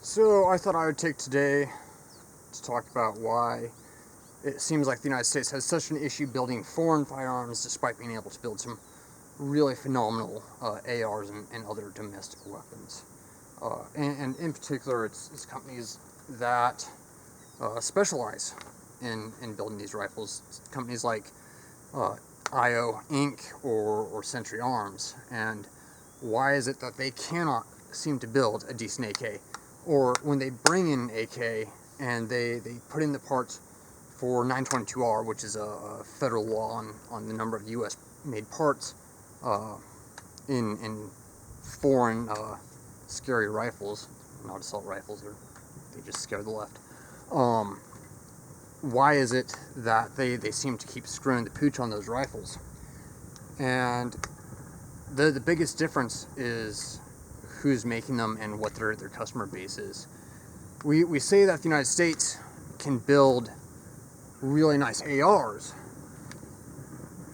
So I thought I would take today to talk about why it seems like the United States has such an issue building foreign firearms despite being able to build some really phenomenal ARs and other domestic weapons. And in particular, it's companies that specialize in building these rifles. Companies like IO Inc. or Century Arms. And why is it that they cannot seem to build a decent AK? Or when they bring in an AK and they put in the parts for 922R, which is a federal law on the number of US made parts in foreign scary rifles, not assault rifles, or they just scare the left. Why is it that they seem to keep screwing the pooch on those rifles? And the biggest difference is who's making them and what their customer base is. We say that the United States can build really nice ARs,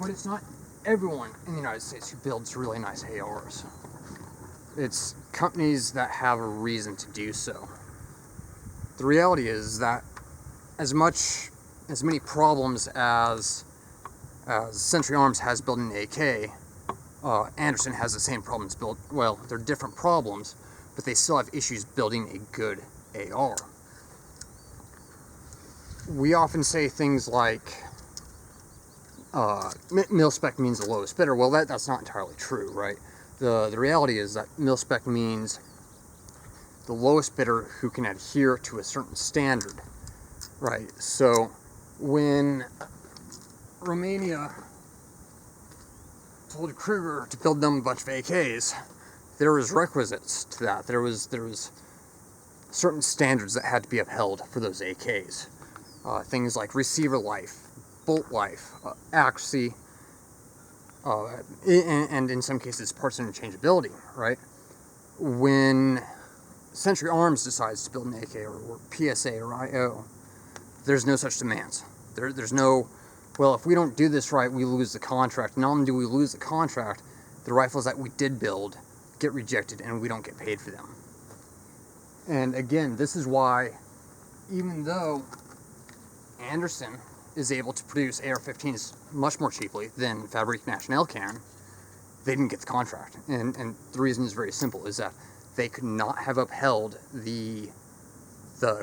but it's not everyone in the United States who builds really nice ARs. It's companies that have a reason to do so. The reality is that as many problems as Century Arms has building an AK, Anderson has the same problems built. Well, they're different problems, but they still have issues building a good AR. We often say things like mil-spec means the lowest bidder. Well, that's not entirely true, right? The reality is that mil-spec means the lowest bidder who can adhere to a certain standard, right? So when Romania told Kruger to build them a bunch of AKs, there was requisites to that. There was certain standards that had to be upheld for those AKs. Things like receiver life, bolt life, accuracy, and in some cases parts interchangeability, right? When Century Arms decides to build an AK or PSA or IO, there's no such demands. There's no, well, if we don't do this right, we lose the contract. Not only do we lose the contract, the rifles that we did build get rejected and we don't get paid for them. And again, this is why, even though Anderson is able to produce AR-15s much more cheaply than Fabrique Nationale can, they didn't get the contract. And the reason is very simple, is that they could not have upheld the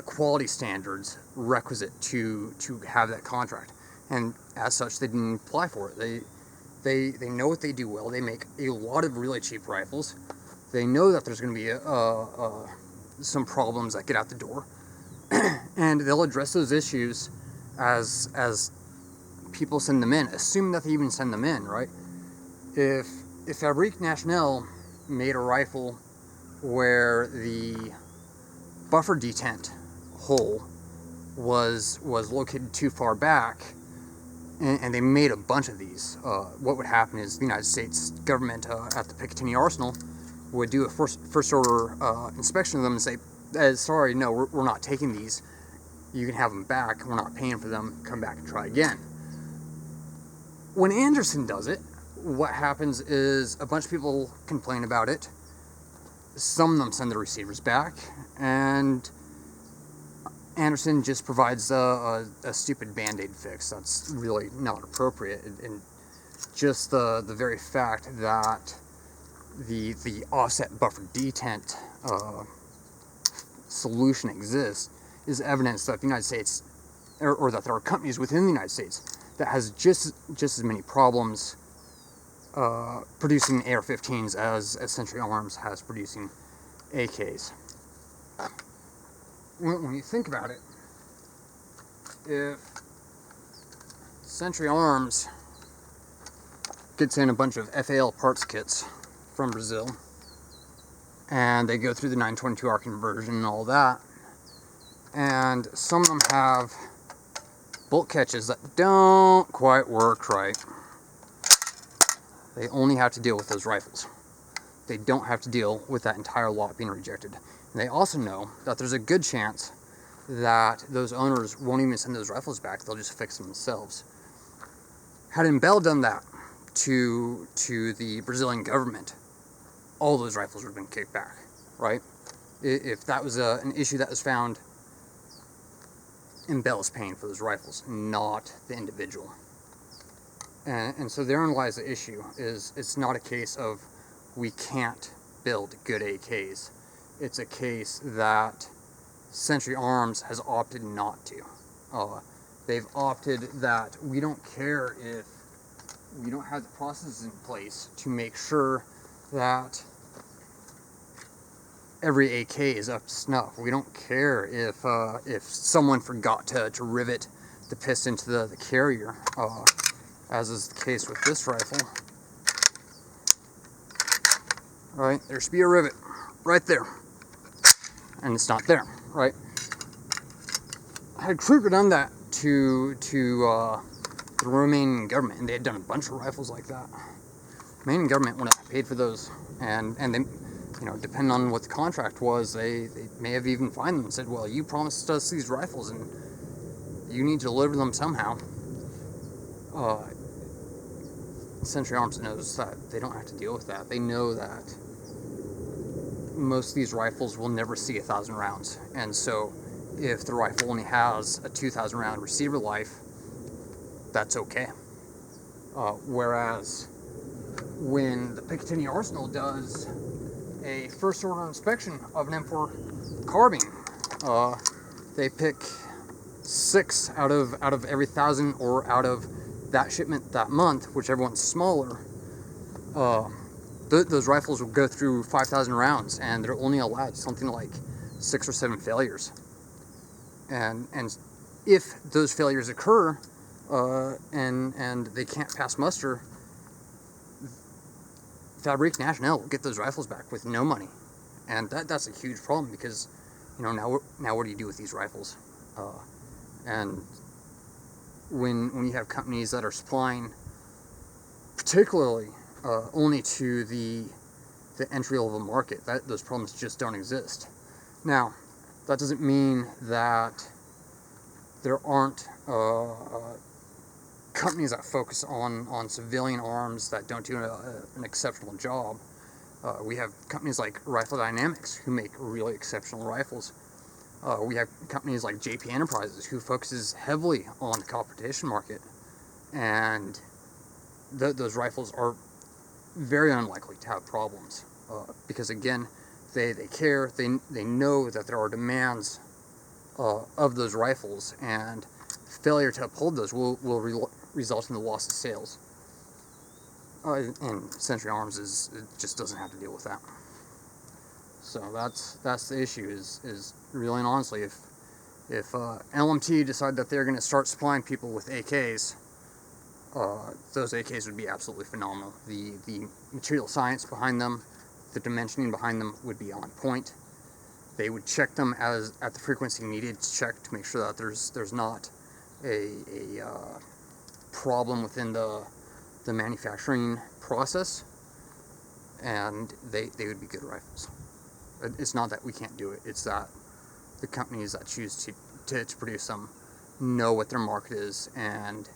quality standards requisite to have that contract. And as such, they didn't apply for it. They know what they do well. They make a lot of really cheap rifles. They know that there's going to be some problems that get out the door, and they'll address those issues as people send them in, assuming that they even send them in, right? If Fabrique Nationale made a rifle where the buffer detent hole was located too far back, and they made a bunch of these, what would happen is the United States government at the Picatinny Arsenal would do a first order inspection of them and say, sorry, no, we're not taking these. You can have them back. We're not paying for them. Come back and try again. When Anderson does it, what happens is a bunch of people complain about it. Some of them send the receivers back, and Anderson just provides a stupid Band-Aid fix that's really not appropriate. And just the very fact that the offset buffer detent solution exists is evidence that the United States, or that there are companies within the United States that has just as many problems producing AR-15s as Century Arms has producing AKs. When you think about it, if Century Arms gets in a bunch of FAL parts kits from Brazil, and they go through the 922R conversion and all that, and some of them have bolt catches that don't quite work right, they only have to deal with those rifles. They don't have to deal with that entire lot being rejected. And they also know that there's a good chance that those owners won't even send those rifles back, they'll just fix them themselves. Had Bell done that to the Brazilian government, all those rifles would have been kicked back, right? If that was an issue that was found, Bell is paying for those rifles, not the individual. And so therein lies the issue. It's not a case of we can't build good AKs. It's a case that Century Arms has opted not to. They've opted that we don't care if we don't have the processes in place to make sure that every AK is up to snuff. We don't care if someone forgot to rivet the piston to the carrier, as is the case with this rifle. Right, there should be a rivet right there, and it's not there. Right. Had Kruger done that to the Romanian government, and they had done a bunch of rifles like that, the Romanian government would have paid for those, and they, depending on what the contract was, they may have even fined them and said, well, you promised us these rifles and you need to deliver them somehow. Century Arms knows that they don't have to deal with that. They know that most of these rifles will never see 1,000 rounds, and so if the rifle only has a 2,000 round receiver life, that's okay. Whereas when the Picatinny Arsenal does a first order inspection of an M4 carbine, they pick 6 out of every 1,000, or out of that shipment that month, whichever one's smaller. Those rifles will go through 5,000 rounds, and they're only allowed something like 6 or 7 failures. And if those failures occur, and they can't pass muster, Fabrique Nationale will get those rifles back with no money, and that's a huge problem, because now what do you do with these rifles? And when you have companies that are supplying, particularly only to the entry level market, those problems just don't exist. Now, that doesn't mean that there aren't companies that focus on civilian arms that don't do an exceptional job. We have companies like Rifle Dynamics who make really exceptional rifles. We have companies like JP Enterprises who focuses heavily on the competition market, and those rifles are very unlikely to have problems, because again, they care, they know that there are demands of those rifles, and failure to uphold those will result in the loss of sales. And Century Arms it just doesn't have to deal with that. So that's the issue. Is really and honestly, if LMT decide that they're going to start supplying people with AKs, those AKs would be absolutely phenomenal. The material science behind them, the dimensioning behind them would be on point. They would check them at the frequency needed to check to make sure that there's not a problem within the manufacturing process, and they would be good rifles. It's not that we can't do it, it's that the companies that choose to produce them know what their market is, and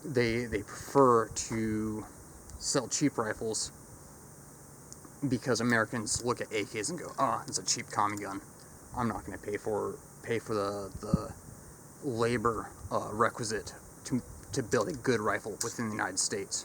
they prefer to sell cheap rifles because Americans look at AKs and go, it's a cheap commie gun. I'm not going to pay for the labor requisite to build a good rifle within the United States.